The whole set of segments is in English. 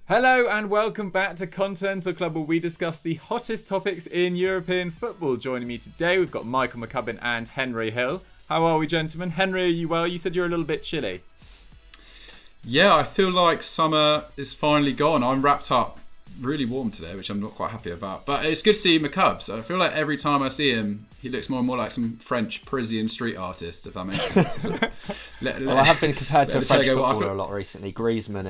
Hello and welcome back to Continental Club, where we discuss the hottest topics in European football. Joining me today, we've got Michael McCubs and Henry Hill. How are we, gentlemen? Henry, are you well? You said you're a little bit chilly. Yeah, I feel like summer is finally gone. I'm wrapped up really warm today, which I'm not quite happy about. But it's good to see McCubs. I feel like every time I see him, he looks more and more like some French Parisian street artist, if that makes sense. Well, I have been compared to a French footballer a lot recently. Griezmann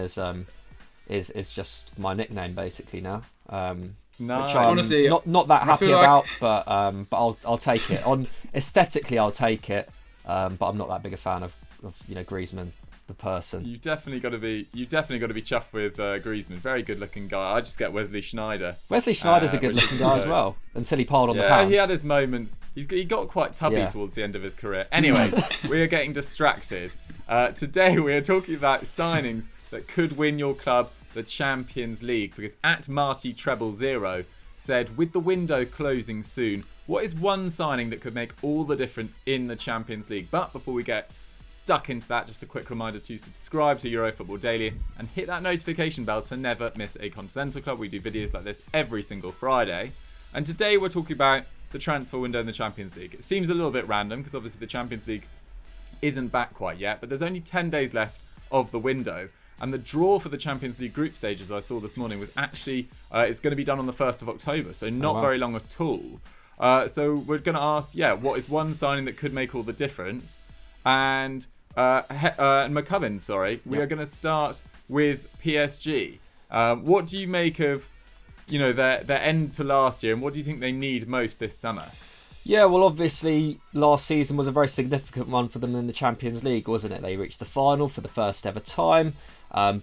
is just my nickname basically now. No, which I'm honestly, not that happy about, but I'll take it. On aesthetically, I'll take it, but I'm not that big a fan of Griezmann, the person. You definitely got to be chuffed with Griezmann. Very good looking guy. I just get Wesley Sneijder. Wesley Sneijder's a good looking guy as well, until he piled on the pounds. He had his moments. He got quite tubby towards the end of his career. Anyway, we are getting distracted. Today we are talking about signings that could win your club the Champions League, because at Marty Treble Zero said, with the window closing soon, what is one signing that could make all the difference in the Champions League? But before we get stuck into that, just a quick reminder to subscribe to Euro Football Daily and hit that notification bell to never miss a Continental Club. We do videos like this every single Friday. And today we're talking about the transfer window in the Champions League. It seems a little bit random because obviously the Champions League isn't back quite yet, but there's only 10 days left of the window. And the draw for the Champions League group stages I saw this morning was actually, it's going to be done on the 1st of October, so not very long at all. So we're going to ask, what is one signing that could make all the difference? And McCubbin, we are going to start with PSG. What do you make of, their end to last year, and what do you think they need most this summer? Yeah, well, obviously, last season was a very significant one for them in the Champions League, wasn't it? They reached the final for the first ever time,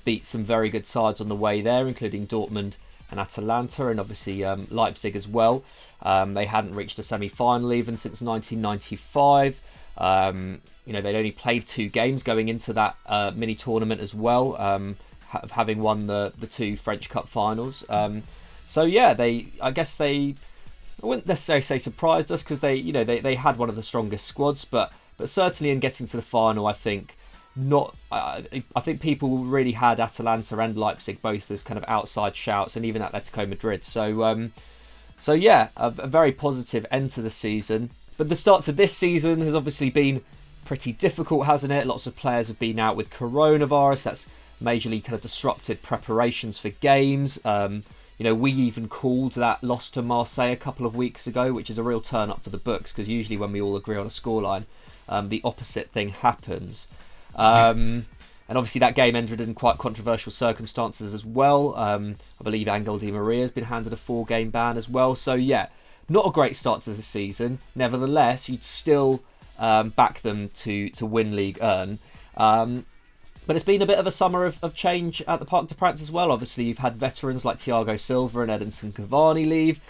beat some very good sides on the way there, including Dortmund and Atalanta, and obviously Leipzig as well. They hadn't reached a semi-final even since 1995. They'd only played 2 games going into that mini tournament as well, having won the 2 French Cup finals. I wouldn't necessarily say surprised us, because they had one of the strongest squads, but certainly in getting to the final, I think people really had Atalanta and Leipzig both as kind of outside shouts, and even Atletico Madrid. A very positive end to the season. But the start to this season has obviously been pretty difficult, hasn't it? Lots of players have been out with coronavirus. That's majorly kind of disrupted preparations for games. We even called that loss to Marseille a couple of weeks ago, which is a real turn up for the books, because usually when we all agree on a scoreline, the opposite thing happens. And obviously that game ended in quite controversial circumstances as well. I believe Angel Di Maria has been handed a 4-game ban as well. So not a great start to the season. Nevertheless, you'd still back them to win League Earn. But it's been a bit of a summer of change at the Parc des Princes as well. Obviously, you've had veterans like Thiago Silva and Edinson Cavani leave.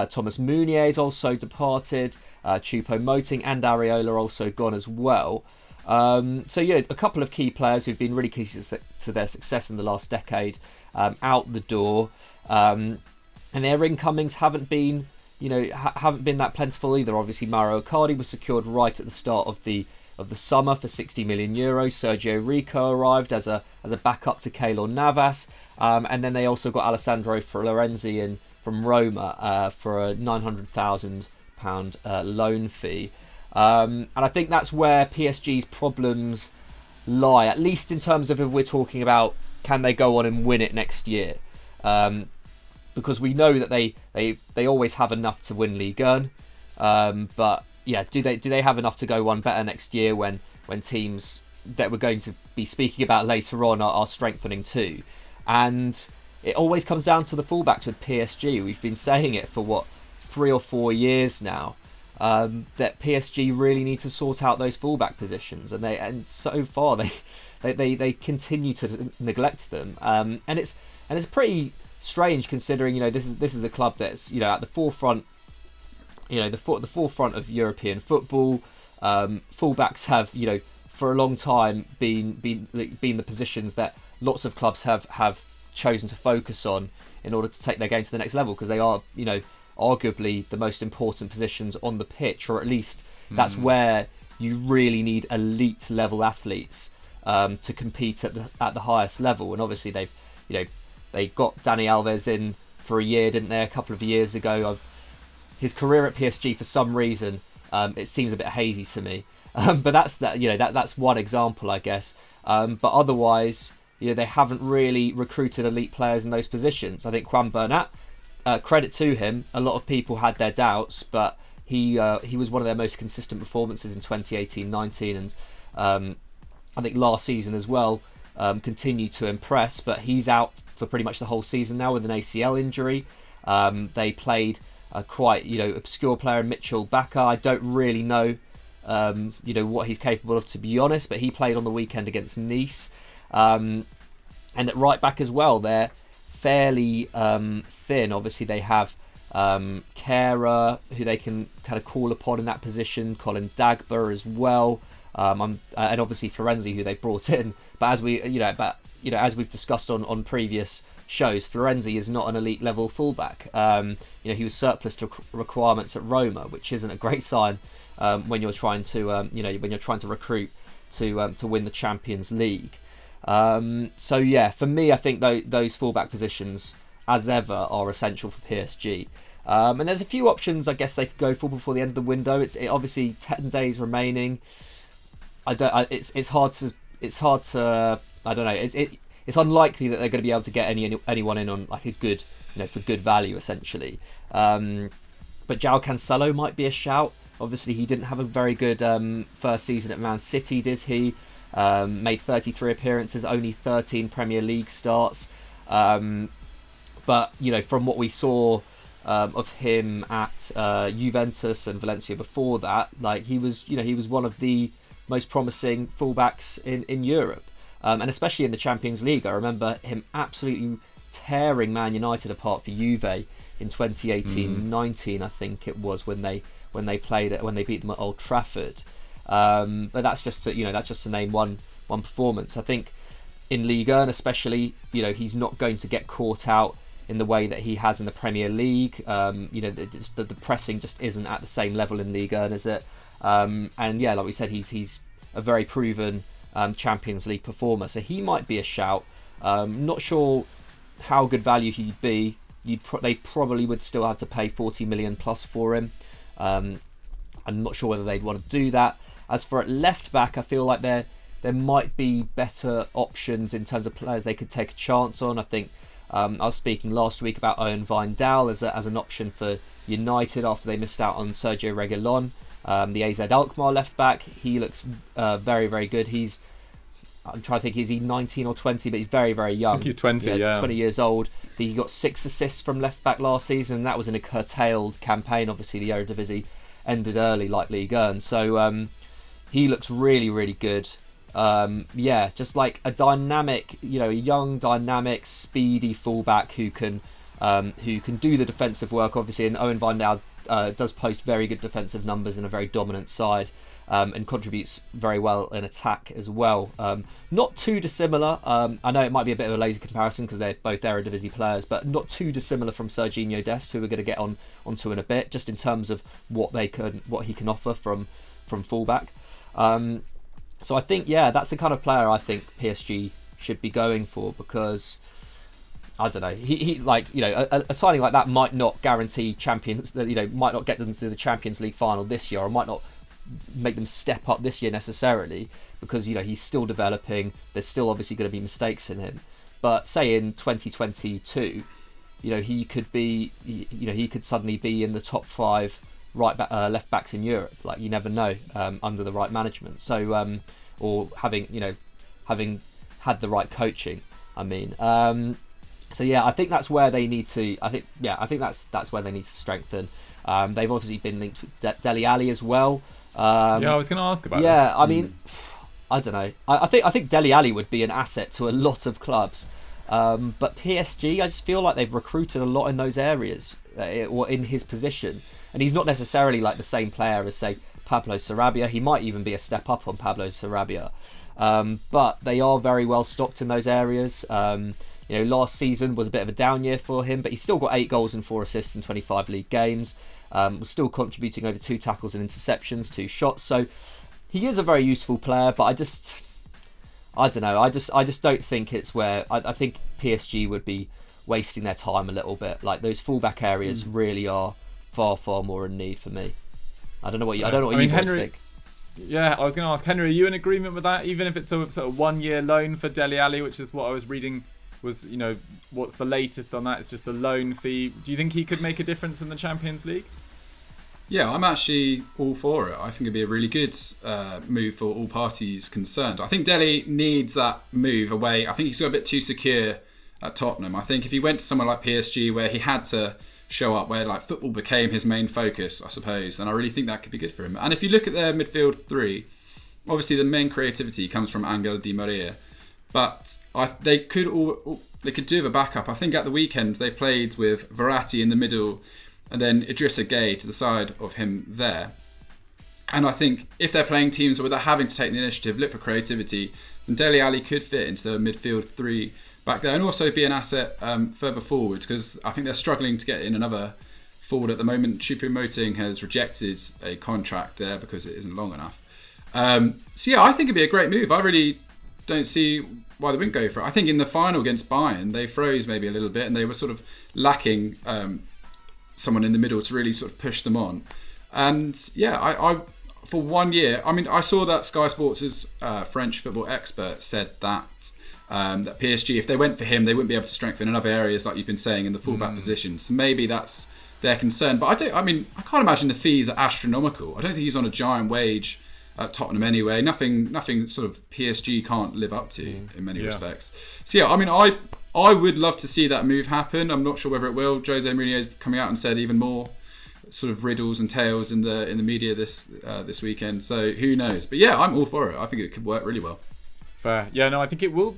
Thomas Meunier's also departed. Choupo-Moting and Areola also gone as well. A couple of key players who've been really key to their success in the last decade out the door. And their incomings haven't been that plentiful either. Obviously, Mauro Icardi was secured right at the start of the summer for €60 million. Sergio Rico arrived as a backup to Keylor Navas, and then they also got Alessandro Florenzi in from Roma for a £900,000 loan fee. And I think that's where PSG's problems lie, at least in terms of if we're talking about can they go on and win it next year. Because we know that they always have enough to win Ligue 1, but do they have enough to go one better next year when teams that we're going to be speaking about later on are strengthening too? And it always comes down to the fullbacks with PSG. We've been saying it for 3 or 4 years now, that PSG really need to sort out those fullback positions, and so far they continue to neglect them. And it's pretty strange, considering this is a club that's at the forefront, the forefront of European football. Fullbacks have for a long time been the positions that lots of clubs have chosen to focus on in order to take their game to the next level, because they are arguably the most important positions on the pitch, or at least that's where you really need elite level athletes to compete at the highest level. And obviously they've They got Dani Alves in for a year, didn't they? A couple of years ago. His career at PSG, for some reason, it seems a bit hazy to me. But that's one example, I guess. But otherwise, they haven't really recruited elite players in those positions. I think Juan Bernat, credit to him, a lot of people had their doubts, but he was one of their most consistent performances in 2018-19, and I think last season as well continued to impress. But he's out for pretty much the whole season now with an ACL injury. They played a quite obscure player in Mitchell Bakker. I don't really know what he's capable of, to be honest, but he played on the weekend against Nice. And at right back as well, they're fairly thin. Obviously, they have Kehrer, who they can kind of call upon in that position. Colin Dagba as well, and obviously Florenzi, who they brought in. But as as we've discussed on previous shows, Florenzi is not an elite level fullback. He was surplus to requirements at Roma, which isn't a great sign when you're trying to recruit to win the Champions League. For me, I think those fullback positions, as ever, are essential for PSG. And there's a few options I guess they could go for before the end of the window. It's obviously 10 days remaining. It's hard to I don't know. It's unlikely that they're going to be able to get anyone in on like a good, for good value essentially. But Joao Cancelo might be a shout. Obviously, he didn't have a very good first season at Man City, did he? Made 33 appearances, only 13 Premier League starts. But from what we saw of him at Juventus and Valencia before that, like he was one of the most promising fullbacks in Europe. And especially in the Champions League. I remember him absolutely tearing Man United apart for Juve in 2018-19, I think it was, when they beat them at Old Trafford. But that's just to name one performance. I think in Liga, and especially, he's not going to get caught out in the way that he has in the Premier League. The pressing just isn't at the same level in Liga, is it? Like we said, he's a very proven Champions League performer, so he might be a shout. Not sure how good value he'd be. They probably would still have to pay 40 million plus for him. I'm not sure whether they'd want to do that. As for at left back, I feel like there might be better options in terms of players they could take a chance on. I think I was speaking last week about Owen Wijndal as an option for United after they missed out on Sergio Reguilon. The AZ Alkmaar left back, he looks very, very good. I'm trying to think, is he 19 or 20? But he's very, very young. I think he's 20, yeah. 20 years old. He got 6 assists from left back last season. That was in a curtailed campaign. Obviously, the Eredivisie ended early, like Liga, and so he looks really, really good. Just like a dynamic, young, dynamic, speedy fullback who can do the defensive work. Obviously, and Owen Wijndal does post very good defensive numbers in a very dominant side, and contributes very well in attack as well. Not too dissimilar. I know it might be a bit of a lazy comparison because they're both Eredivisie players, but not too dissimilar from Serginho Dest, who we're going to get onto in a bit, just in terms of what he can offer from fullback. So I think, that's the kind of player I think PSG should be going for, because I don't know, he a signing like that might not guarantee champions, might not get them to the Champions League final this year, or might not make them step up this year necessarily, because he's still developing. There's still obviously going to be mistakes in him, but say in 2022, he could suddenly be in the top 5 left backs in Europe. Like, you never know, under the right management. So or having had the right coaching, I mean. I think that's where they need to. I think that's where they need to strengthen. They've obviously been linked with Dele Alli as well. I was going to ask about this. Yeah, I mean, I don't know. I think Dele Alli would be an asset to a lot of clubs, but PSG, I just feel like they've recruited a lot in those areas, or in his position, and he's not necessarily like the same player as, say, Pablo Sarabia. He might even be a step up on Pablo Sarabia, but they are very well stocked in those areas. Last season was a bit of a down year for him, but he still got 8 goals and 4 assists in 25 league games. Was still contributing over 2 tackles and interceptions, 2 shots. So he is a very useful player, but I don't know. I just don't think it's where I think PSG would be wasting their time a little bit. Like those fullback areas really are far more in need for me. I don't know what you guys think. Yeah, I was going to ask Henry, are you in agreement with that? Even if it's a sort of 1 year loan for Dele Alli, which is what I was reading, was, you know, what's the latest on that? It's just a loan fee. Do you think he could make a difference in the Champions League? Yeah, I'm actually all for it. I think it'd be a really good move for all parties concerned. I think Dele needs that move away. I think he's got a bit too secure at Tottenham. I think if he went to somewhere like PSG where he had to show up, where like football became his main focus, I suppose, and I really think that could be good for him. And if you look at their midfield three, obviously the main creativity comes from Angel Di Maria, but they could do with a backup. I think at the weekend they played with Verratti in the middle and then Idrissa Gueye to the side of him there. And I think if they're playing teams where they're having to take the initiative, look for creativity, then Dele Alli could fit into the midfield three back there and also be an asset further forward, because I think they're struggling to get in another forward at the moment. Choupo-Moting has rejected a contract there because it isn't long enough. So yeah, I think it'd be a great move. I really don't see why they wouldn't go for it. I think in the final against Bayern, they froze maybe a little bit and they were sort of lacking someone in the middle to really sort of push them on. And yeah, I for 1 year, I mean, I saw that Sky Sports' French football expert said that that PSG, if they went for him, they wouldn't be able to strengthen in other areas, like you've been saying, in the fullback position. So maybe that's their concern. But I can't imagine the fees are astronomical. I don't think he's on a giant wage at Tottenham anyway. Nothing sort of PSG can't live up to in many respects. So yeah, I mean, I would love to see that move happen. I'm not sure whether it will. Jose Mourinho's coming out and said even more sort of riddles and tales in the media this weekend. So who knows? But yeah, I'm all for it. I think it could work really well. Fair. Yeah, no, I think it will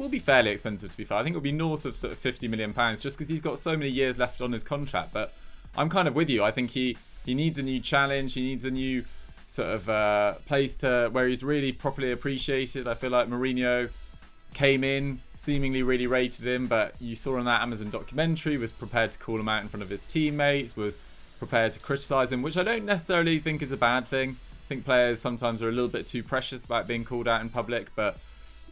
be fairly expensive, to be fair. I think it'll be north of sort of £50 million just because he's got so many years left on his contract. But I'm kind of with you. I think he needs a new challenge. He needs a new sort of place where he's really properly appreciated. I feel like Mourinho came in, seemingly really rated him, but you saw in that Amazon documentary, was prepared to call him out in front of his teammates, was prepared to criticise him, which I don't necessarily think is a bad thing. I think players sometimes are a little bit too precious about being called out in public, but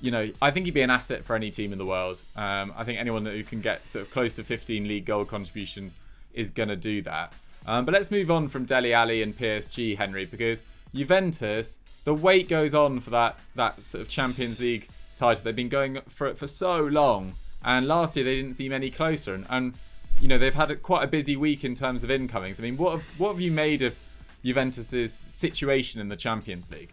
you know, I think he'd be an asset for any team in the world. I think anyone who can get sort of close to 15 league goal contributions is going to do that. But let's move on from Dele Alli and PSG, Henry, because Juventus, the wait goes on for that sort of Champions League title. They've been going for it for so long, and last year they didn't seem any closer. And you know, they've had quite a busy week in terms of incomings. I mean, what have you made of Juventus's situation in the Champions League?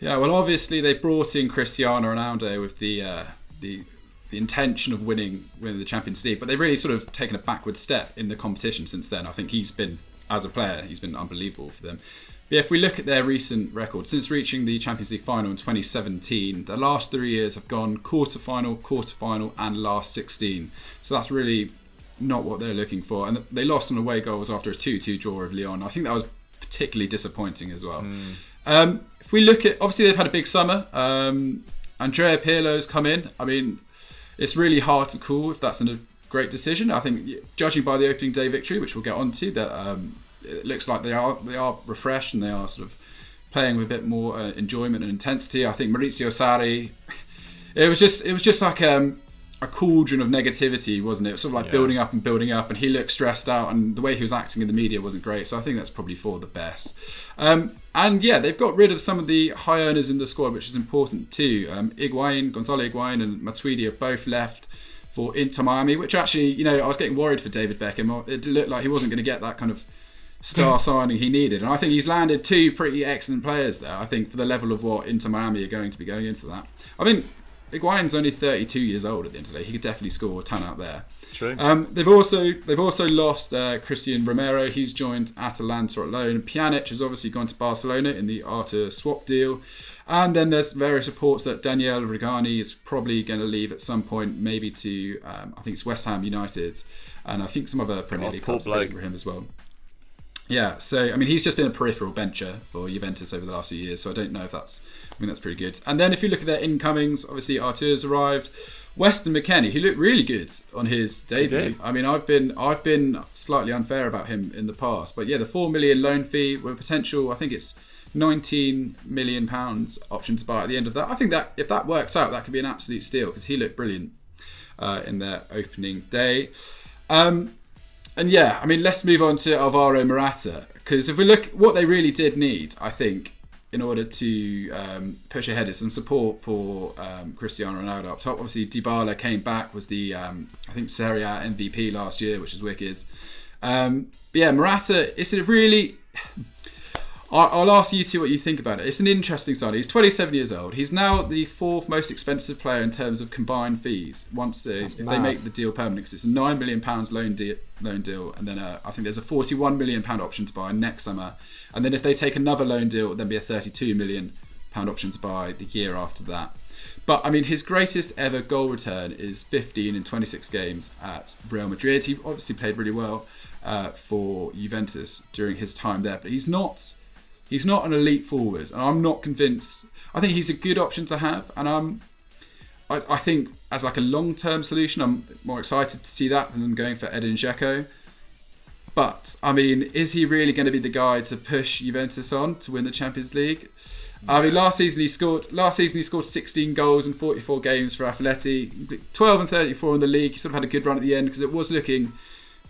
Yeah, well, obviously they brought in Cristiano Ronaldo with the intention of winning the Champions League, but they've really sort of taken a backward step in the competition since then. I think he's been, as a player, he's been unbelievable for them. But if we look at their recent record, since reaching the Champions League final in 2017, the last 3 years have gone quarter-final, and last 16. So that's really not what they're looking for. And they lost on away goals after a 2-2 draw of Lyon. I think that was particularly disappointing as well. If we look at, obviously they've had a big summer. Andrea Pirlo's come in. I mean, it's really hard to call if that's a great decision. I think, judging by the opening day victory, which we'll get on to, that it looks like they are refreshed and they are sort of playing with a bit more enjoyment and intensity. I think Maurizio Sarri, it was just like a cauldron of negativity, wasn't it? It was sort of like building up, and he looked stressed out, and the way he was acting in the media wasn't great. So I think that's probably for the best. And yeah, they've got rid of some of the high earners in the squad, which is important too. Gonzalo Higuain and Matuidi have both left for Inter Miami, which actually, you know, I was getting worried for David Beckham. It looked like he wasn't going to get that kind of star signing he needed, and I think he's landed two pretty excellent players there. I think for the level of what Inter Miami are going to be going in for that. I mean, Higuain's only 32 years old at the end of the day. He could definitely score a ton out there. True. They've also lost Christian Romero. He's joined Atalanta at loan. Pjanic has obviously gone to Barcelona in the Arthur swap deal. And then there's various reports that Daniele Regani is probably going to leave at some point, maybe to I think it's West Ham United, and I think some other Premier League clubs are for him as well. Yeah, so I mean, he's just been a peripheral bencher for Juventus over the last few years, so I don't know if that's pretty good. And then if you look at their incomings, obviously Artur's arrived. Weston McKennie, he looked really good on his debut. I mean, I've been slightly unfair about him in the past, but yeah, the £4 million loan fee with potential, I think it's £19 million option to buy at the end of that. I think that if that works out, that could be an absolute steal because he looked brilliant. in their opening day. And yeah, I mean, let's move on to Alvaro Morata, because if we look what they really did need, I think, in order to push ahead, is some support for Cristiano Ronaldo up top. Obviously, Dybala came back, was the I think Serie A MVP last year, which is wicked. But yeah, Morata, it's a really... I'll ask you two what you think about it. It's an interesting signing. He's 27 years old. He's now the fourth most expensive player in terms of combined fees. If they make the deal permanent, because it's a £9 million loan deal, and then I think there's a £41 million option to buy next summer, and then if they take another loan deal, there'll be a £32 million option to buy the year after that. But I mean, his greatest ever goal return is 15 in 26 games at Real Madrid. He obviously played really well for Juventus during his time there, but he's not an elite forward, and I'm not convinced. I think he's a good option to have, and I think as like a long-term solution, I'm more excited to see that than going for Edin Dzeko. But I mean, is he really going to be the guy to push Juventus on to win the Champions League? I mean, last season he scored 16 goals in 44 games for Atleti, 12 and 34 in the league. He sort of had a good run at the end because it was looking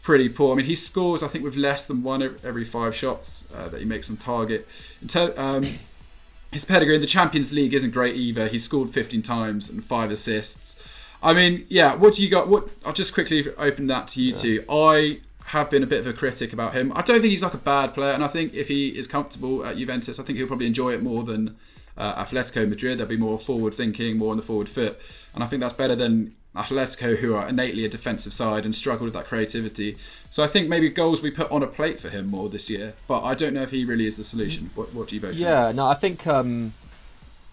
pretty poor. I mean, he scores, I think, with less than one every 5 shots that he makes on target. His pedigree in the Champions League isn't great either. He scored 15 times and 5 assists. I mean, yeah, what do you got? I'll just quickly open that to you two. I have been a bit of a critic about him. I don't think he's like a bad player, and I think if he is comfortable at Juventus, I think he'll probably enjoy it more than Atletico Madrid. They'll be more forward thinking, more on the forward foot, and I think that's better than Atletico, who are innately a defensive side and struggle with that creativity. So I think maybe goals will be put on a plate for him more this year, but I don't know if he really is the solution. What do you both think? Yeah, no, I think I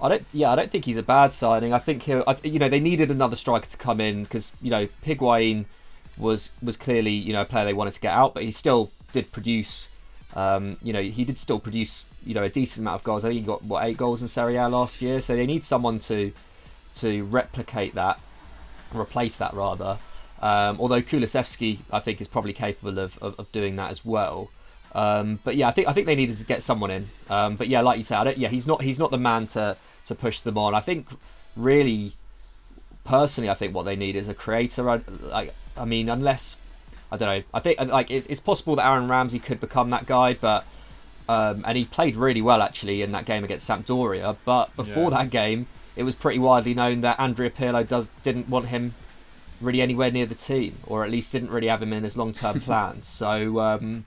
don't think he's a bad signing. I think they needed another striker to come in because Higuain was clearly a player they wanted to get out, but he still did produce. He did still produce a decent amount of goals. I think he got 8 goals in Serie A last year. So they need someone to replicate that, replace that rather. Although Kulusevski, I think, is probably capable of doing that as well. But yeah, I think they needed to get someone in. But yeah, like you said, he's not the man to push them on. I think really, personally, I think what they need is a creator. I mean, unless I don't know. I think it's possible that Aaron Ramsey could become that guy, but and he played really well actually in that game against Sampdoria. But before that game, it was pretty widely known that Andrea Pirlo didn't want him really anywhere near the team, or at least didn't really have him in his long-term plans. So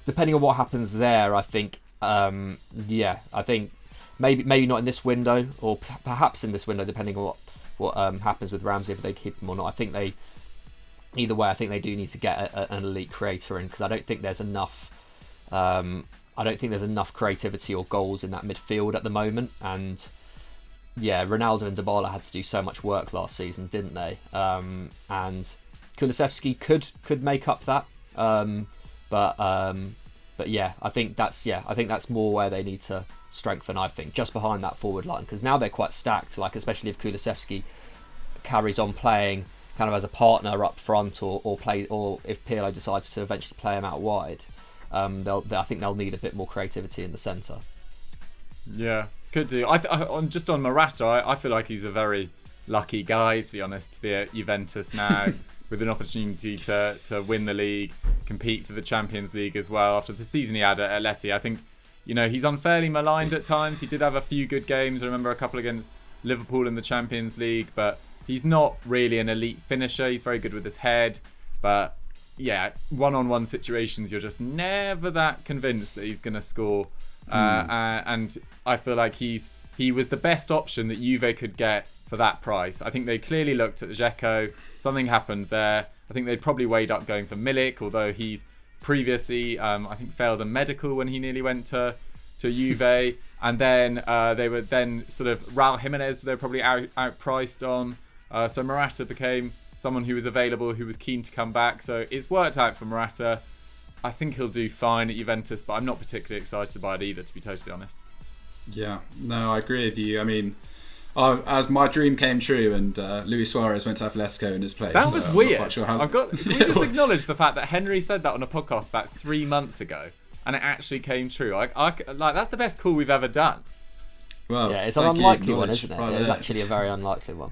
depending on what happens there, I think I think maybe not in this window, or perhaps in this window, depending on what happens with Ramsey, if they keep him or not. I think either way, I think they do need to get an elite creator in, because I don't think there's enough. I don't think there's enough creativity or goals in that midfield at the moment. And yeah, Ronaldo and Dybala had to do so much work last season, didn't they? And Kulusevski could make up that. But yeah, I think that's more where they need to strengthen. I think just behind that forward line, because now they're quite stacked. Like especially if Kulusevski carries on playing kind of as a partner up front, or if Pirlo decides to eventually play him out wide, I think they'll need a bit more creativity in the centre. Yeah, could do. Just on Morata, I feel like he's a very lucky guy, to be honest, to be at Juventus now with an opportunity to win the league, compete for the Champions League as well. After the season he had at Atleti, I think he's unfairly maligned at times. He did have a few good games. I remember a couple against Liverpool in the Champions League, but he's not really an elite finisher. He's very good with his head, but yeah, one-on-one situations, you're just never that convinced that he's going to score. And I feel like he was the best option that Juve could get for that price. I think they clearly looked at Dzeko. Something happened there. I think they probably weighed up going for Milik, although he's previously, I think, failed a medical when he nearly went to Juve. And then they were then sort of Raul Jimenez, they were probably outpriced on. So Morata became someone who was available, who was keen to come back. So it's worked out for Morata. I think he'll do fine at Juventus, but I'm not particularly excited by it either, to be totally honest. Yeah, no, I agree with you. I mean, as my dream came true, and Luis Suarez went to Atletico in his place. That was weird. Not sure how... Can we just acknowledge the fact that Henry said that on a podcast about 3 months ago, and it actually came true. That's the best call we've ever done. Well, yeah, it's an unlikely one, isn't it? It's actually a very unlikely one.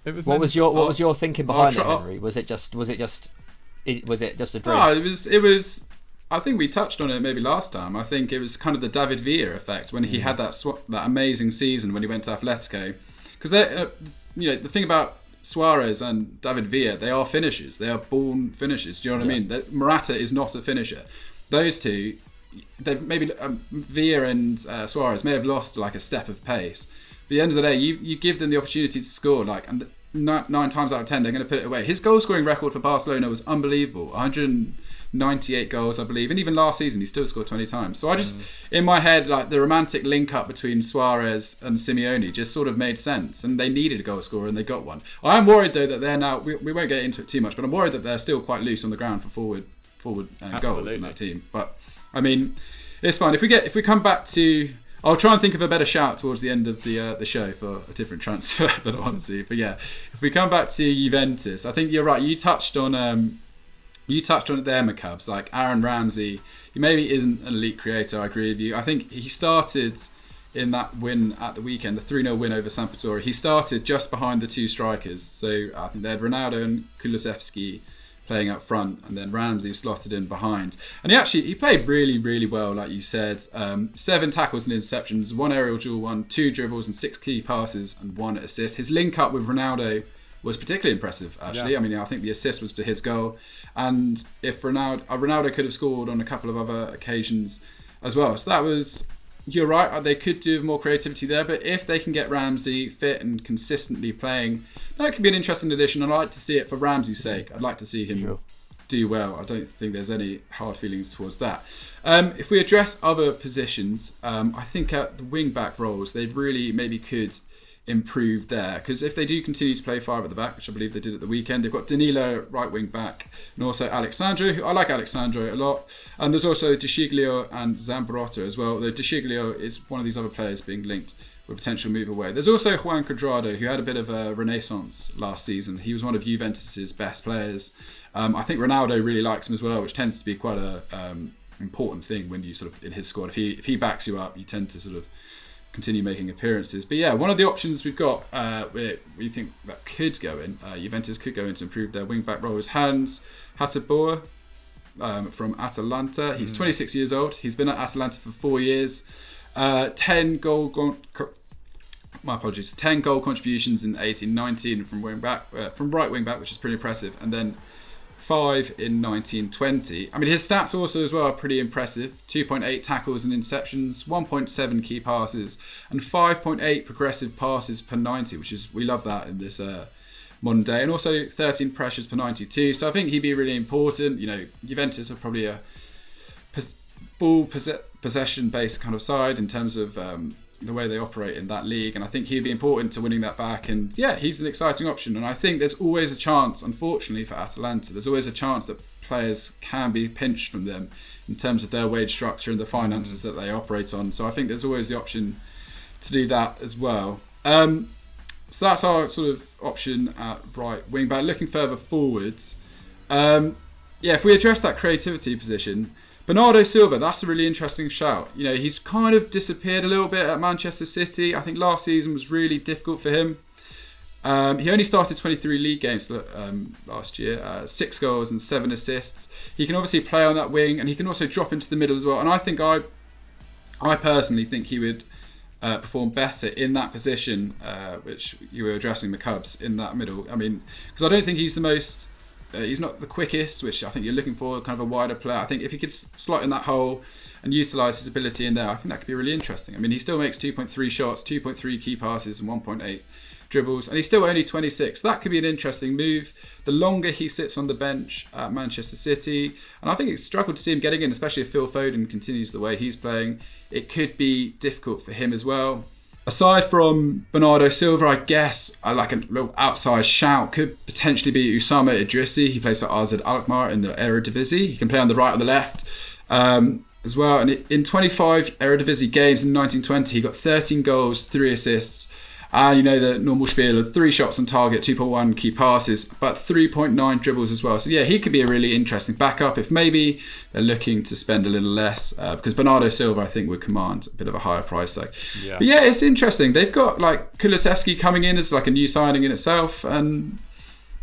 It was. What was your thinking behind it, Henry? Was it just a dream? No, it was. I think we touched on it maybe last time. I think it was kind of the David Villa effect when he had that amazing season when he went to Atletico. Because the thing about Suarez and David Villa, they are finishers. They are born finishers. Do you know what I mean? Morata is not a finisher. Those two, maybe Villa and Suarez may have lost like a step of pace. But at the end of the day, you give them the opportunity to score, and 9 times out of 10 they're going to put it away. His goal scoring record for Barcelona was unbelievable. 198 goals, I believe, and even last season he still scored 20 times. So I just, in my head, like the romantic link up between Suarez and Simeone just sort of made sense, and they needed a goal scorer and they got one. I am worried though that they're now, we won't get into it too much, but I'm worried that they're still quite loose on the ground for forward goals in that team. But I mean, it's fine. If we come back to, I'll try and think of a better shout towards the end of the show for a different transfer that I want to see. But yeah, if we come back to Juventus, I think you're right. You touched on it there, McCubs. Like Aaron Ramsey, he maybe isn't an elite creator. I agree with you. I think he started in that win at the weekend, the 3-0 win over Sampdoria. He started just behind the two strikers. So I think they had Ronaldo and Kulusevski playing up front, and then Ramsey slotted in behind. And he played really, really well, like you said. 7 tackles and interceptions, 1 aerial duel, 2 dribbles and 6 key passes and 1 assist. His link up with Ronaldo was particularly impressive, actually. Yeah. I mean, I think the assist was to his goal. And if Ronaldo could have scored on a couple of other occasions as well. So that was, you're right, they could do more creativity there, but if they can get Ramsey fit and consistently playing, that could be an interesting addition. I'd like to see it for Ramsey's sake. I'd like to see him do well. I don't think there's any hard feelings towards that. If we address other positions, I think at the wing-back roles, they really maybe could improve there, because if they do continue to play 5 at the back, which I believe they did at the weekend, they've got Danilo right wing back and also Alexandro, who I like Alexandro a lot, and there's also De Sciglio and Zambrota as well, though De Sciglio is one of these other players being linked with a potential move away. There's also Juan Cuadrado, who had a bit of a renaissance last season. He was one of Juventus's best players. I think Ronaldo really likes him as well, which tends to be quite a important thing when you sort of in his squad. If he backs you up, you tend to sort of continue making appearances. But yeah, one of the options we've got we think that could go in, Juventus could go in to improve their wing-back role, is Hans Hateboer from Atalanta. He's 26 years old. He's been at Atalanta for 4 years. 10 goal contributions in 18-19 from right wing-back, which is pretty impressive. And then 5 in 19-20. I mean, his stats also as well are pretty impressive. 2.8 tackles and interceptions, 1.7 key passes, and 5.8 progressive passes per 90, which is, we love that in this modern day. And also 13 pressures per 92. So I think he'd be really important. You know, Juventus are probably a ball possession-based kind of side in terms of the way they operate in that league, and I think he'd be important to winning that back. And yeah, he's an exciting option, and I think there's always a chance, unfortunately for Atalanta, there's always a chance that players can be pinched from them in terms of their wage structure and the finances that they operate on. So I think there's always the option to do that as well. So that's our sort of option at right wing back. Looking further forwards, if we address that creativity position, Bernardo Silva, that's a really interesting shout. You know, he's kind of disappeared a little bit at Manchester City. I think last season was really difficult for him. He only started 23 league games last year, 6 goals and 7 assists. He can obviously play on that wing, and he can also drop into the middle as well. And I think I personally think he would perform better in that position, which you were addressing, McCubs, in that middle. I mean, because I don't think he's the most... he's not the quickest, which I think you're looking for, kind of a wider player. I think if he could slot in that hole and utilise his ability in there, I think that could be really interesting. I mean, he still makes 2.3 shots, 2.3 key passes and 1.8 dribbles, and he's still only 26. That could be an interesting move. The longer he sits on the bench at Manchester City, and I think it's struggled to see him getting in, especially if Phil Foden continues the way he's playing, it could be difficult for him as well. Aside from Bernardo Silva, I guess I like a little outside shout could potentially be Usama Idrissi. He plays for AZ Alkmaar in the Eredivisie. He can play on the right or the left as well. And in 25 Eredivisie games in 1920, he got 13 goals, 3 assists, And you know the normal spiel of 3 shots on target, 2.1 key passes, but 3.9 dribbles as well. So yeah, he could be a really interesting backup if maybe they're looking to spend a little less, because Bernardo Silva I think would command a bit of a higher price tag. Yeah. But yeah, it's interesting. They've got like Kulusevski coming in as like a new signing in itself, and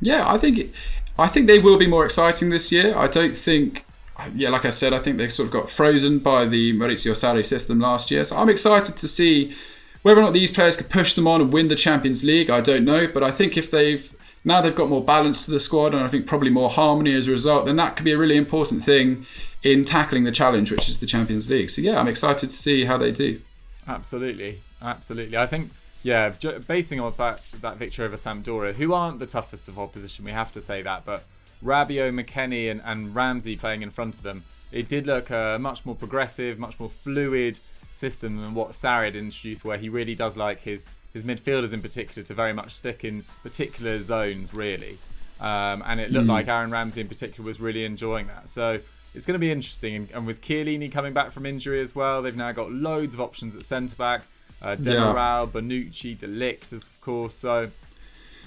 yeah, I think they will be more exciting this year. I don't think. Yeah, like I said, I think they sort of got frozen by the Maurizio Sarri system last year. So I'm excited to see whether or not these players could push them on and win the Champions League. I don't know, but I think if they've got more balance to the squad, and I think probably more harmony as a result, then that could be a really important thing in tackling the challenge, which is the Champions League. So yeah, I'm excited to see how they do. Absolutely. I think, yeah, basing on that victory over Sampdoria, who aren't the toughest of opposition, we have to say that, but Rabiot, McKennie and Ramsey playing in front of them, it did look a much more progressive, much more fluid system than what Sarri had introduced, where he really does like his midfielders in particular to very much stick in particular zones, really. And it looked like Aaron Ramsey in particular was really enjoying that. So it's going to be interesting. And with Chiellini coming back from injury as well, they've now got loads of options at centre-back. Dele Alli, Bonucci, De Ligt, of course. So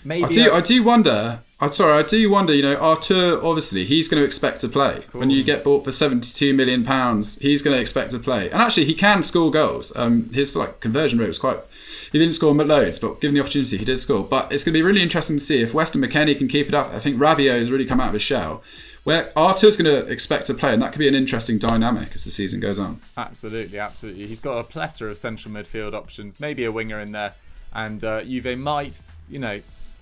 maybe I do wonder. You know, Artur, obviously, he's going to expect to play. When you get bought for £72 million, he's going to expect to play. And actually, he can score goals. His conversion rate was quite. He didn't score loads, but given the opportunity, he did score. But it's going to be really interesting to see if Weston McKennie can keep it up. I think Rabiot has really come out of his shell, where Artur's going to expect to play, and that could be an interesting dynamic as the season goes on. Absolutely. He's got a plethora of central midfield options, maybe a winger in there, and Juve might,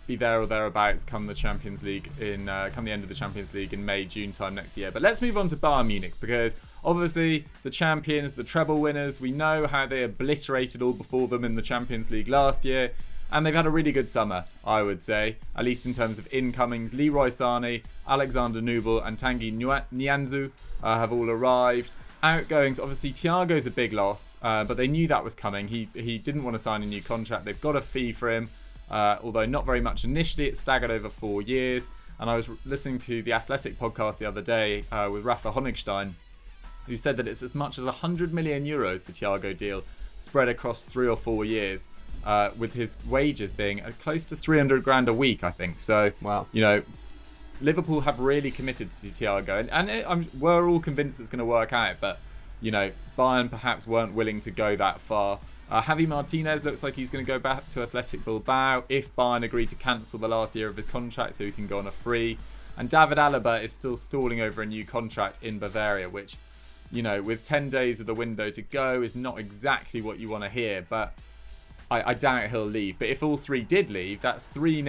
be there or thereabouts come the Champions League come the end of the Champions League in May, June time next year. But let's move on to Bayern Munich, because obviously the champions, the treble winners, we know how they obliterated all before them in the Champions League last year, and they've had a really good summer, I would say, at least in terms of incomings. Leroy Sané, Alexander Nubel and Tanguy Nianzou have all arrived. Outgoings, obviously Thiago's a big loss, but they knew that was coming. He didn't want to sign a new contract. They've got a fee for him. Although not very much initially, it's staggered over 4 years. And I was listening to the Athletic podcast the other day with Rafa Honigstein, who said that it's as much as €100 million, the Thiago deal, spread across 3 or 4 years, with his wages being close to 300 grand a week, I think. So, wow. Liverpool have really committed to Thiago, and we're all convinced it's going to work out, but, Bayern perhaps weren't willing to go that far. Javi Martinez looks like he's going to go back to Athletic Bilbao if Bayern agree to cancel the last year of his contract so he can go on a free. And David Alaba is still stalling over a new contract in Bavaria, which, with 10 days of the window to go is not exactly what you want to hear, but I doubt he'll leave. But if all 3 did leave, that's three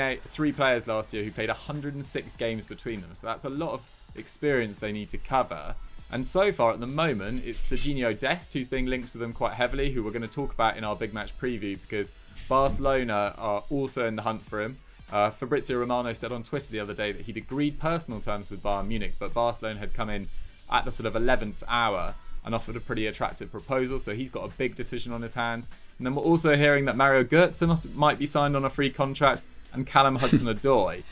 players last year who played 106 games between them. So that's a lot of experience they need to cover. And so far, at the moment, it's Serginho Dest who's being linked to them quite heavily, who we're going to talk about in our big match preview, because Barcelona are also in the hunt for him. Fabrizio Romano said on Twitter the other day that he'd agreed personal terms with Bayern Munich, but Barcelona had come in at the sort of 11th hour and offered a pretty attractive proposal, so he's got a big decision on his hands. And then we're also hearing that Mario Götze might be signed on a free contract, and Callum Hudson-Odoi.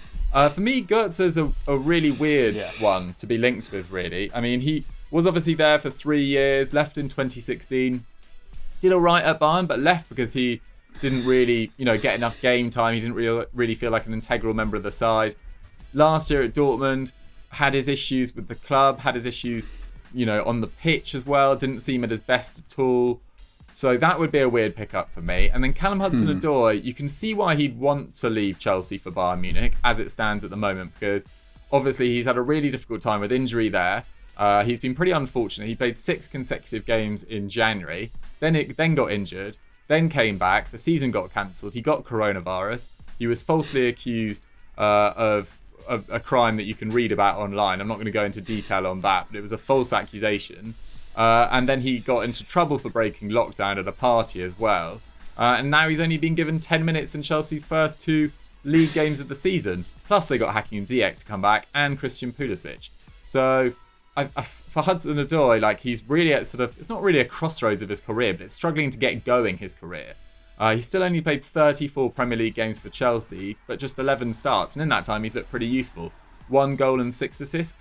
For me, Gotze is a really weird one to be linked with, really. I mean, he was obviously there for 3 years, left in 2016, did all right at Bayern, but left because he didn't really, get enough game time. He didn't really feel like an integral member of the side. Last year at Dortmund, had his issues with the club, had his issues, on the pitch as well. Didn't seem at his best at all. So that would be a weird pickup for me. And then Callum Hudson-Odoi, you can see why he'd want to leave Chelsea for Bayern Munich as it stands at the moment, because obviously he's had a really difficult time with injury there. He's been pretty unfortunate. He played 6 consecutive games in January, then got injured, then came back. The season got cancelled. He got coronavirus. He was falsely accused of a crime that you can read about online. I'm not going to go into detail on that, but it was a false accusation. And then he got into trouble for breaking lockdown at a party as well. And now he's only been given 10 minutes in Chelsea's first 2 league games of the season. Plus they got Hakim Ziyech to come back and Christian Pulisic. So for Hudson-Odoi, he's really at it's not really a crossroads of his career, but it's struggling to get going his career. He's still only played 34 Premier League games for Chelsea, but just 11 starts. And in that time, he's looked pretty useful. 1 goal and 6 assists.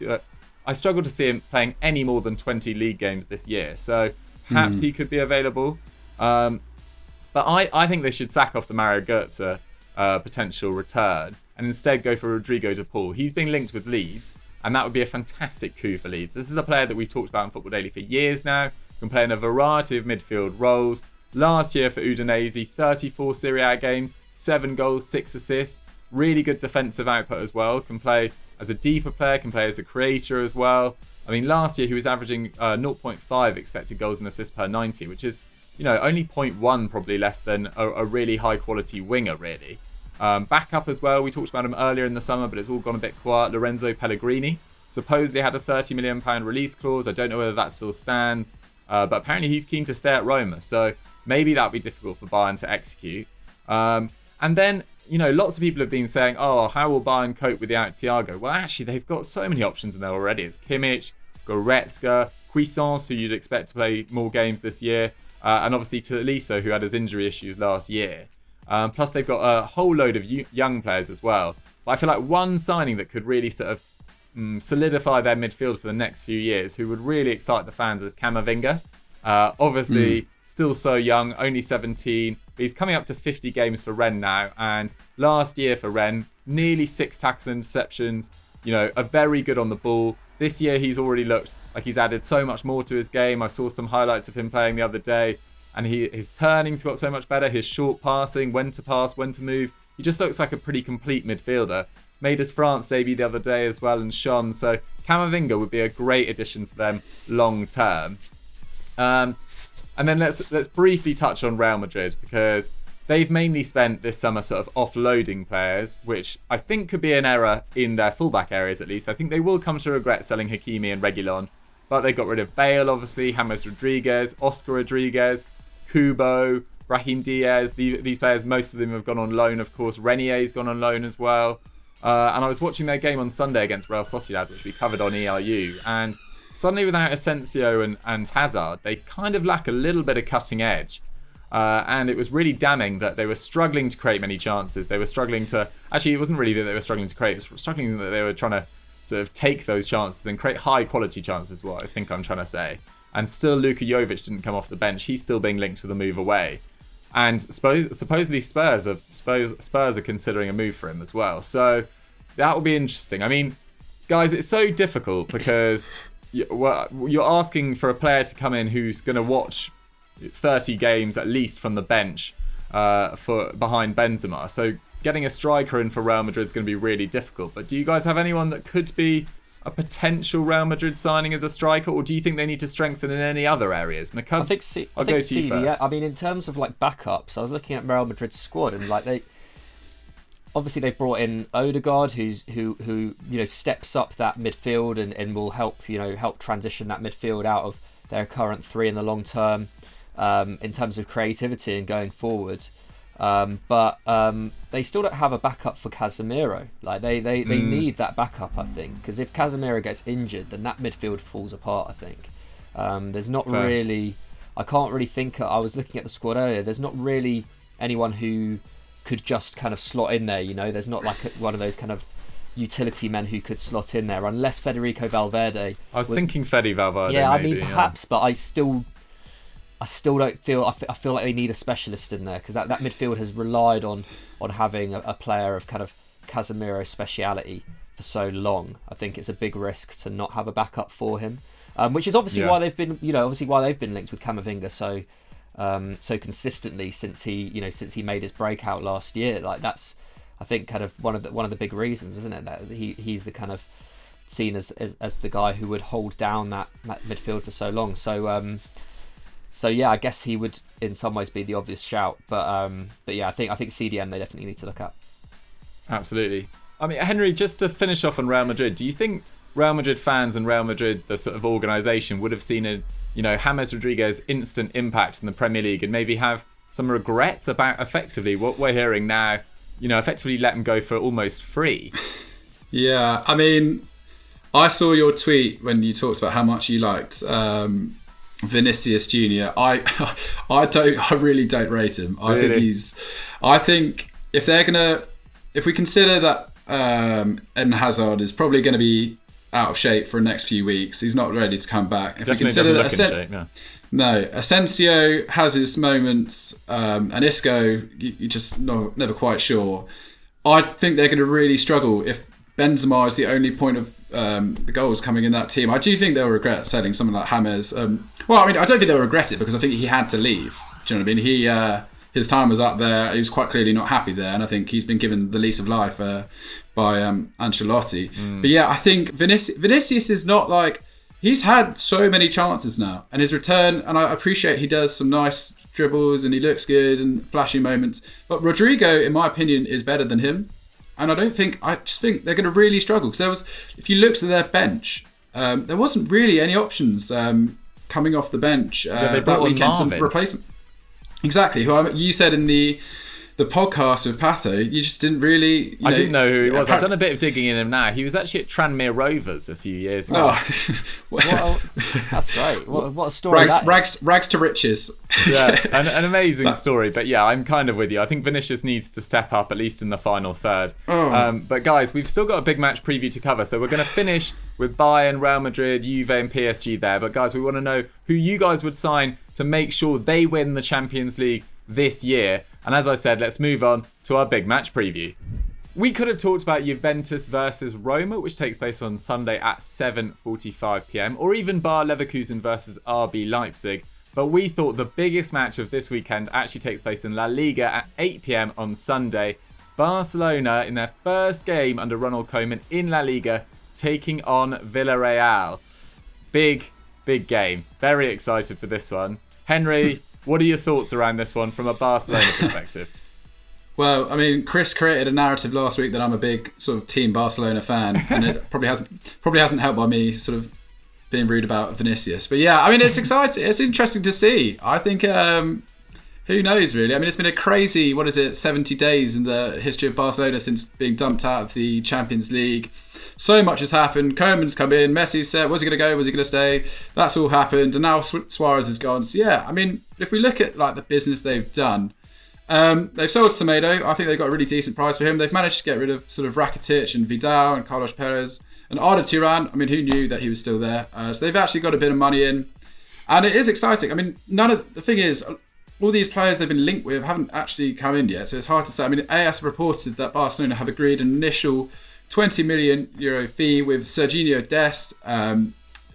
I struggle to see him playing any more than 20 league games this year. So perhaps he could be available. But But I think they should sack off the Mario Götze potential return and instead go for Rodrigo de Paul. He's being linked with Leeds, and that would be a fantastic coup for Leeds. This is a player that we've talked about in Football Daily for years now. Can play in a variety of midfield roles. Last year for Udinese, 34 Serie A games, 7 goals, 6 assists. Really good defensive output as well. Can play as a deeper player, can play as a creator as well. I mean, last year he was averaging 0.5 expected goals and assists per 90, which is, only 0.1 probably less than a really high quality winger, really. Backup as well, we talked about him earlier in the summer, but it's all gone a bit quiet. Lorenzo Pellegrini supposedly had a £30 million release clause. I don't know whether that still stands, but apparently he's keen to stay at Roma, so maybe that'll be difficult for Bayern to execute. And then, lots of people have been saying, oh, how will Bayern cope without Thiago? Well, actually, they've got so many options in there already. It's Kimmich, Goretzka, Cuisance, who you'd expect to play more games this year, and obviously Tolisso, who had his injury issues last year. Plus, they've got a whole load of young players as well. But I feel like one signing that could really sort of solidify their midfield for the next few years, who would really excite the fans, is Camavinga. Obviously, still so young, only 17. But he's coming up to 50 games for Rennes now. And last year for Rennes, nearly 6 tackles and interceptions. Are very good on the ball. This year, he's already looked like he's added so much more to his game. I saw some highlights of him playing the other day. And his turning's got so much better. His short passing, when to pass, when to move. He just looks like a pretty complete midfielder. Made his France debut the other day as well and shone. So Camavinga would be a great addition for them long term. And then let's briefly touch on Real Madrid, because they've mainly spent this summer sort of offloading players, which I think could be an error in their fullback areas at least. I think they will come to regret selling Hakimi and Reguilon. But they got rid of Bale, obviously, James Rodriguez, Oscar Rodriguez, Kubo, Brahim Diaz. These players, most of them have gone on loan, of course. Renier's gone on loan as well. And I was watching their game on Sunday against Real Sociedad, which we covered on ELU. And suddenly, without Asensio and Hazard, they kind of lack a little bit of cutting edge. And it was really damning that they were struggling to create many chances. They were struggling to... Actually, it wasn't really that they were struggling to create. It was struggling that they were trying to sort of take those chances and create high-quality chances, is what I think I'm trying to say. And still, Luka Jovic didn't come off the bench. He's still being linked to the move away. And supposedly Spurs are considering a move for him as well. So that will be interesting. I mean, guys, it's so difficult because you're asking for a player to come in who's going to watch 30 games at least from the bench for behind Benzema. So getting a striker in for Real Madrid is going to be really difficult. But do you guys have anyone that could be a potential Real Madrid signing as a striker, or do you think they need to strengthen in any other areas? McCubs, I'll go to you first. Yeah, I mean, in terms of like backups, I was looking at Real Madrid's squad, and like they brought in Odegaard, who steps up that midfield and will help transition that midfield out of their current 3 in the long term, in terms of creativity and going forward. But they still don't have a backup for Casemiro. Like they need that backup, I think, because if Casemiro gets injured, then that midfield falls apart, I think. There's not really... I can't really think... I was looking at the squad earlier. There's not really anyone who could just kind of slot in there, There's not like one of those kind of utility men who could slot in there, unless Federico Valverde... I was thinking Fede Valverde, yeah, maybe, I mean, perhaps, but I still don't feel... I feel like they need a specialist in there, because that midfield has relied on having a player of kind of Casemiro speciality for so long. I think it's a big risk to not have a backup for him, which is obviously why they've been linked with Camavinga so consistently since he made his breakout last year. Like that's, I think, kind of one of the big reasons, isn't it? That he's the kind of seen as the guy who would hold down that midfield for so long. So yeah, I guess he would in some ways be the obvious shout, but yeah, I think CDM they definitely need to look at. Absolutely. I mean, Henry, just to finish off on Real Madrid, do you think Real Madrid fans and Real Madrid, the sort of organisation, would have seen James Rodriguez instant impact in the Premier League and maybe have some regrets about effectively what we're hearing now? Effectively let him go for almost free. Yeah, I mean, I saw your tweet when you talked about how much you liked Vinicius Junior. I really don't rate him. I think if we consider that Eden Hazard is probably going to be out of shape for the next few weeks. He's not ready to come back. If Definitely we consider doesn't look in shape, yeah. No, Asensio has his moments, and Isco, you're just never quite sure. I think they're going to really struggle if Benzema is the only point of the goals coming in that team. I do think they'll regret selling someone like James. Well, I mean, I don't think they'll regret it because I think he had to leave. Do you know what I mean? His time was up there. He was quite clearly not happy there, and I think he's been given the lease of life by Ancelotti. But yeah, I think Vinicius is not like... He's had so many chances now, and his return, and I appreciate he does some nice dribbles and he looks good and flashy moments, but Rodrigo, in my opinion, is better than him. And I just think they're going to really struggle because if you looked at their bench, there wasn't really any options coming off the bench that weekend to replace him. Exactly, who you said in the podcast with Pato, you just didn't really... I didn't know who he was. I've done a bit of digging in him now. He was actually at Tranmere Rovers a few years ago. That's great. What a story rags to riches. Yeah, an amazing story. But yeah, I'm kind of with you. I think Vinicius needs to step up, at least in the final third. But guys, we've still got a big match preview to cover. So we're going to finish with Bayern, Real Madrid, Juve and PSG there. But guys, we want to know who you guys would sign to make sure they win the Champions League this year. And as I said, let's move on to our big match preview. We could have talked about Juventus versus Roma, which takes place on Sunday at 7:45 p.m, or even Bayer Leverkusen versus RB Leipzig. But we thought the biggest match of this weekend actually takes place in La Liga at 8 p.m. on Sunday. Barcelona, in their first game under Ronald Koeman in La Liga, taking on Villarreal. Big game. Very excited for this one. Henry, what are your thoughts around this one from a Barcelona perspective? Well, I mean, Chris created a narrative last week that I'm a big sort of Team Barcelona fan, and it probably hasn't helped by me sort of being rude about Vinicius. But yeah, I mean, it's exciting. It's interesting to see. I think who knows really. I mean, it's been a crazy 70 days in the history of Barcelona since being dumped out of the Champions League. So much has happened. Koeman's come in. Messi said, was he going to go? Was he going to stay? That's all happened. And now Suarez is gone. So yeah, I mean, if we look at like the business they've done, they've sold Semedo. I think they got a really decent price for him. They've managed to get rid of sort of Rakitic and Vidal and Carlos Perez and Arda Turan. I mean, who knew that he was still there? So they've actually got a bit of money in. And it is exciting. I mean, the thing is, all these players they've been linked with haven't actually come in yet. So it's hard to say. I mean, AS reported that Barcelona have agreed an initial €20 million fee with Serginho Dest. I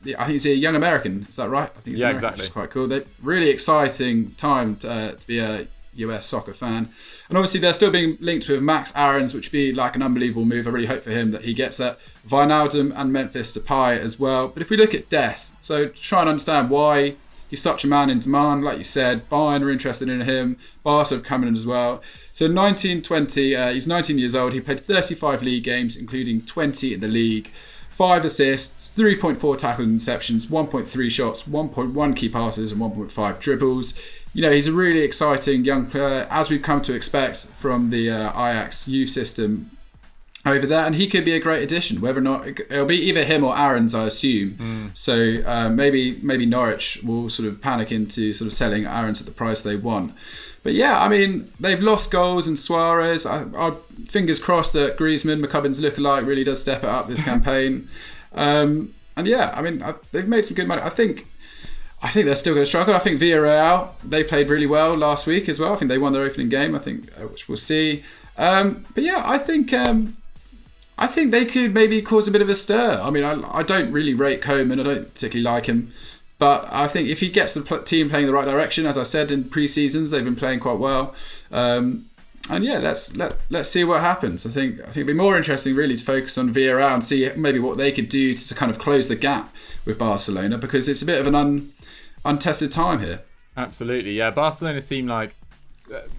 think he's a young American. Is that right? I think he's American, exactly. Which is quite cool. They're really exciting time to be a US soccer fan. And obviously they're still being linked with Max Aarons, which would be like an unbelievable move. I really hope for him that he gets that. Wijnaldum and Memphis Depay as well. But if we look at Dest, so try and understand why he's such a man in demand. Like you said, Bayern are interested in him. Barca have come in as well. So 1920, he's 19 years old. He played 35 league games, including 20 in the league. 5 assists, 3.4 tackle interceptions, 1.3 shots, 1.1 key passes, and 1.5 dribbles. You know, he's a really exciting young player, as we've come to expect from the Ajax youth system over there, and he could be a great addition. Whether or not it'll be either him or Aarons, I assume. So maybe Norwich will sort of panic into sort of selling Aarons at the price they want. But yeah, I mean, they've lost goals and Suarez. I fingers crossed that Griezmann, McCubbin's lookalike, really does step it up this campaign. And yeah, I mean, they've made some good money. I think they're still going to struggle. I think Villarreal, they played really well last week as well. I think they won their opening game. I think, which we'll see. But yeah, I think they could maybe cause a bit of a stir. I mean, I don't really rate Koeman. I don't particularly like him. But I think if he gets the team playing the right direction, as I said in pre-seasons, they've been playing quite well. And yeah, let's see what happens. I think it'd be more interesting really to focus on Villarreal and see maybe what they could do to kind of close the gap with Barcelona, because it's a bit of an untested time here. Absolutely, yeah. Barcelona seem like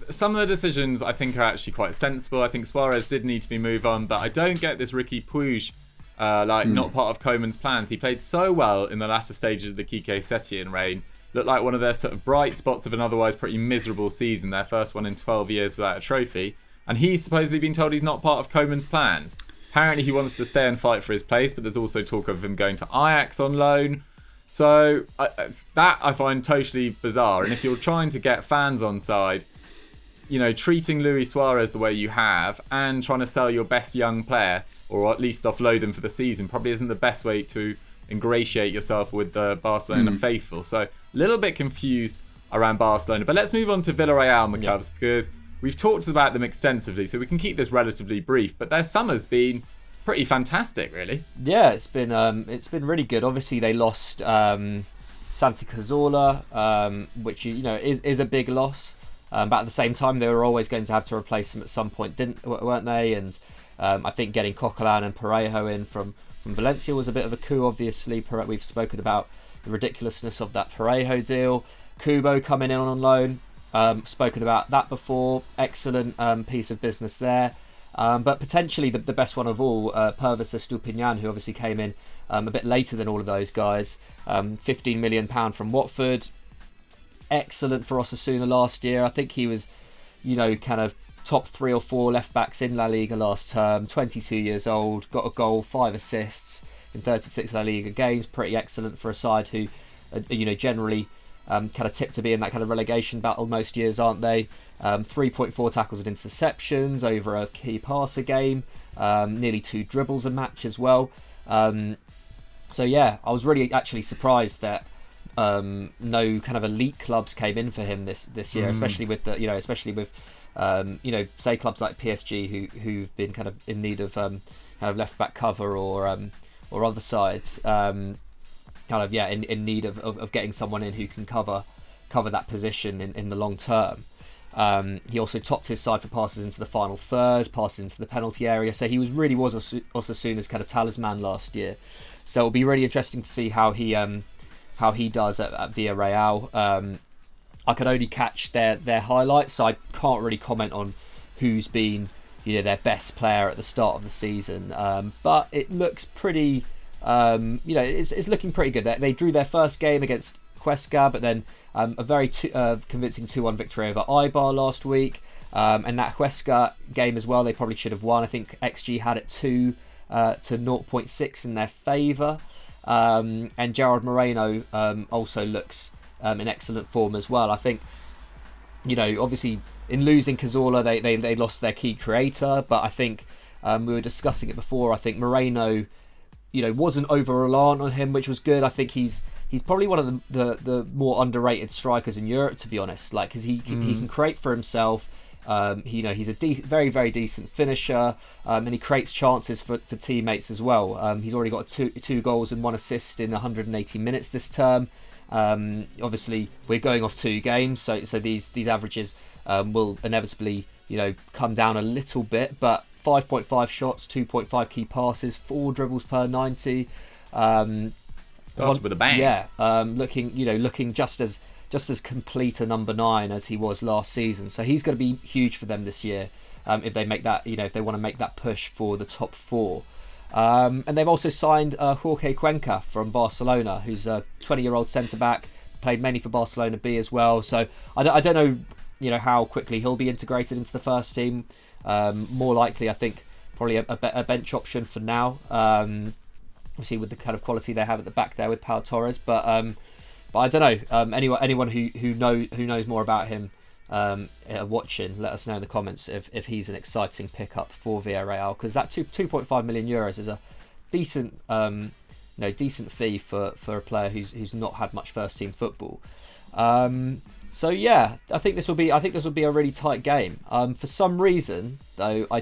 some of the decisions I think are actually quite sensible. I think Suarez did need to be moved on, but I don't get this Ricky Puig not part of Koeman's plans. He played so well in the latter stages of the Quique Setien reign. Looked like one of their sort of bright spots of an otherwise pretty miserable season, their first one in 12 years without a trophy. And he's supposedly been told he's not part of Koeman's plans. Apparently he wants to stay and fight for his place, but there's also talk of him going to Ajax on loan. So that I find totally bizarre. And if you're trying to get fans on side, treating Luis Suarez the way you have and trying to sell your best young player, or at least offload him for the season, probably isn't the best way to ingratiate yourself with the Barcelona faithful. So a little bit confused around Barcelona. But let's move on to Villarreal, McCubs, because we've talked about them extensively, so we can keep this relatively brief. But their summer's been pretty fantastic, really. Yeah, it's been really good. Obviously, they lost Santi Cazorla, which is a big loss. But at the same time, they were always going to have to replace him at some point, weren't they? And I think getting Coquelin and Parejo in from Valencia was a bit of a coup, obviously. We've spoken about the ridiculousness of that Parejo deal. Kubo coming in on loan, spoken about that before. Excellent piece of business there. But potentially the best one of all, Purvis Estupiñán, who obviously came in a bit later than all of those guys. £15 million from Watford. Excellent for Osasuna last year. I think he was, kind of top 3 or 4 left backs in La Liga last term. 22 years old, got a goal, 5 assists in 36 La Liga games. Pretty excellent for a side who, generally kind of tipped to be in that kind of relegation battle most years, aren't they? 3.4 tackles and interceptions over a key pass a game. Nearly 2 dribbles a match as well. So yeah, I was really actually surprised that no kind of elite clubs came in for him this year, especially with say clubs like PSG who've been kind of in need of kind of left back cover or other sides in need of getting someone in who can cover that position in the long term. He also topped his side for passes into the final third, passes into the penalty area, so he was Osasuna's kind of talisman last year. So it'll be really interesting to see how he does at Villarreal. I could only catch their highlights, so I can't really comment on who's been their best player at the start of the season. But it looks pretty, it's looking pretty good. They drew their first game against Huesca, but then a very convincing 2-1 victory over Eibar last week. And that Huesca game as well, they probably should have won. I think XG had it 2 to 0.6 in their favour. And Gerard Moreno also looks in excellent form as well. I think, obviously in losing Cazorla, they lost their key creator, but I think we were discussing it before. I think Moreno, wasn't over reliant on him, which was good. I think he's probably one of the more underrated strikers in Europe, to be honest. Like, because he can create for himself. He's a very, very decent finisher, and he creates chances for teammates as well. He's already got two goals and 1 assist in 180 minutes this term. Obviously, we're going off 2 games, so these averages will inevitably come down a little bit. But 5.5 shots, 2.5 key passes, 4 dribbles per 90. Starts with a bang. Yeah, looking just as complete a number 9 as he was last season. So he's going to be huge for them this year if they make that, if they want to make that push for the top 4. And they've also signed Jorge Cuenca from Barcelona, who's a 20-year-old centre-back, played mainly for Barcelona B as well. So I don't know, how quickly he'll be integrated into the first team. More likely, I think, probably a bench option for now. Obviously, with the kind of quality they have at the back there with Pau Torres, but I don't know. Anyone who knows more about him watching, let us know in the comments if he's an exciting pickup for Villarreal, because that 2.5 million euros is a decent decent fee for a player who's not had much first team football. So yeah, I think this will be a really tight game. For some reason though, I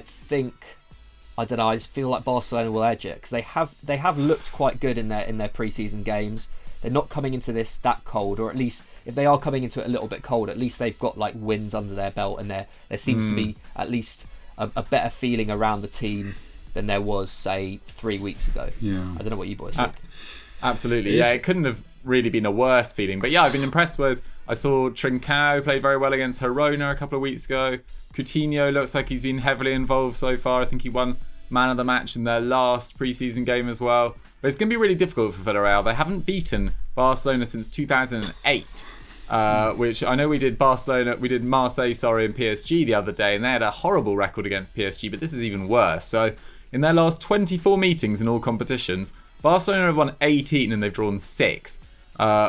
just feel like Barcelona will edge it, because they have looked quite good in their pre-season games. They're not coming into this that cold, or at least if they are coming into it a little bit cold, at least they've got like wins under their belt, and there seems to be at least a better feeling around the team than there was, say, 3 weeks ago. Yeah, I don't know what you boys think. Absolutely, yeah, it couldn't have really been a worse feeling. But yeah, I've been impressed with. I saw Trincao play very well against Girona a couple of weeks ago. Coutinho looks like he's been heavily involved so far. I think he won man of the match in their last pre-season game as well. But it's going to be really difficult for Villarreal. They haven't beaten Barcelona since 2008, which I know we did Marseille, and PSG the other day, and they had a horrible record against PSG, but this is even worse. So in their last 24 meetings in all competitions, Barcelona have won 18 and they've drawn 6,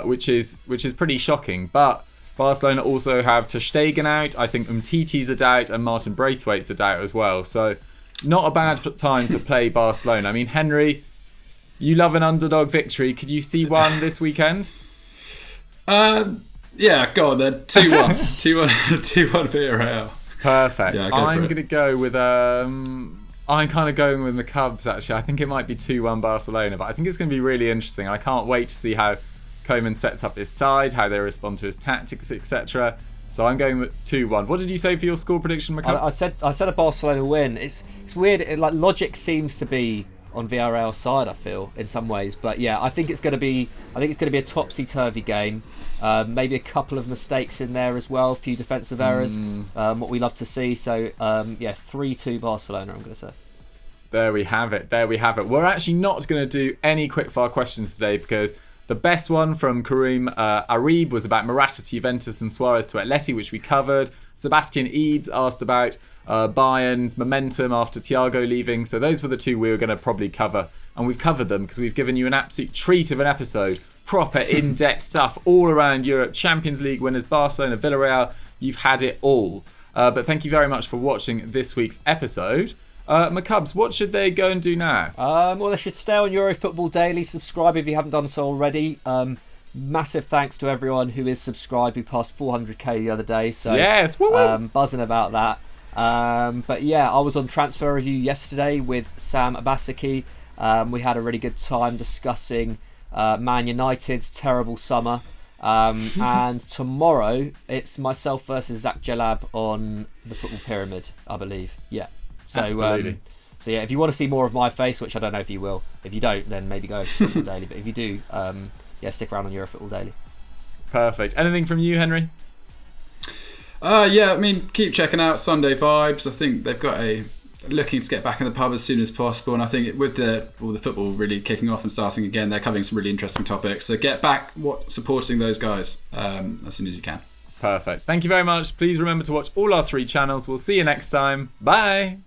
which is pretty shocking. But Barcelona also have Ter Stegen out. I think Umtiti's a doubt and Martin Braithwaite's a doubt as well. So not a bad time to play Barcelona. I mean, Henry, you love an underdog victory. Could you see one this weekend? Yeah, go on then. 2-1. 2-1 Villarreal. Perfect. Yeah, I'm going to go with... I'm kind of going with McCubs, actually. I think it might be 2-1 Barcelona, but I think it's going to be really interesting. I can't wait to see how Koeman sets up his side, how they respond to his tactics, etc. So I'm going with 2-1. What did you say for your score prediction, McCubs? I said a Barcelona win. It's weird. Like logic seems to be on Villarreal's side, I feel, in some ways. But yeah, I think it's going to be a topsy-turvy game. Maybe a couple of mistakes in there as well, a few defensive errors, what we love to see. So, 3-2 Barcelona, I'm going to say. There we have it. We're actually not going to do any quickfire questions today because the best one from Karim Arib was about Morata to Juventus and Suarez to Atleti, which we covered. Sebastian Eads asked about Bayern's momentum after Thiago leaving. So those were the two we were going to probably cover. And we've covered them because we've given you an absolute treat of an episode. Proper in-depth stuff all around Europe. Champions League winners, Barcelona, Villarreal. You've had it all. But thank you very much for watching this week's episode. McCubs, what should they go and do now? Well, they should stay on EuroFootball Daily. Subscribe if you haven't done so already. Massive thanks to everyone who is subscribed. We passed 400k the other day, so yes, buzzing about that. But yeah, I was on Transfer Review yesterday with Sam Abasaki. We had a really good time discussing Man United's terrible summer. And tomorrow it's myself versus Zach Jalab on the Football Pyramid, I believe. Yeah. So, absolutely. So yeah, if you want to see more of my face, which I don't know if you will, if you don't, then maybe go to Football Daily. But if you do, stick around on EuroFootball Daily. Perfect. Anything from you, Henry? Yeah, I mean, keep checking out Sunday Vibes. I think they've got looking to get back in the pub as soon as possible, and I think with all the football really kicking off and starting again, they're covering some really interesting topics. So get back supporting those guys as soon as you can. Perfect. Thank you very much. Please remember to watch all our 3 channels. We'll see you next time. Bye.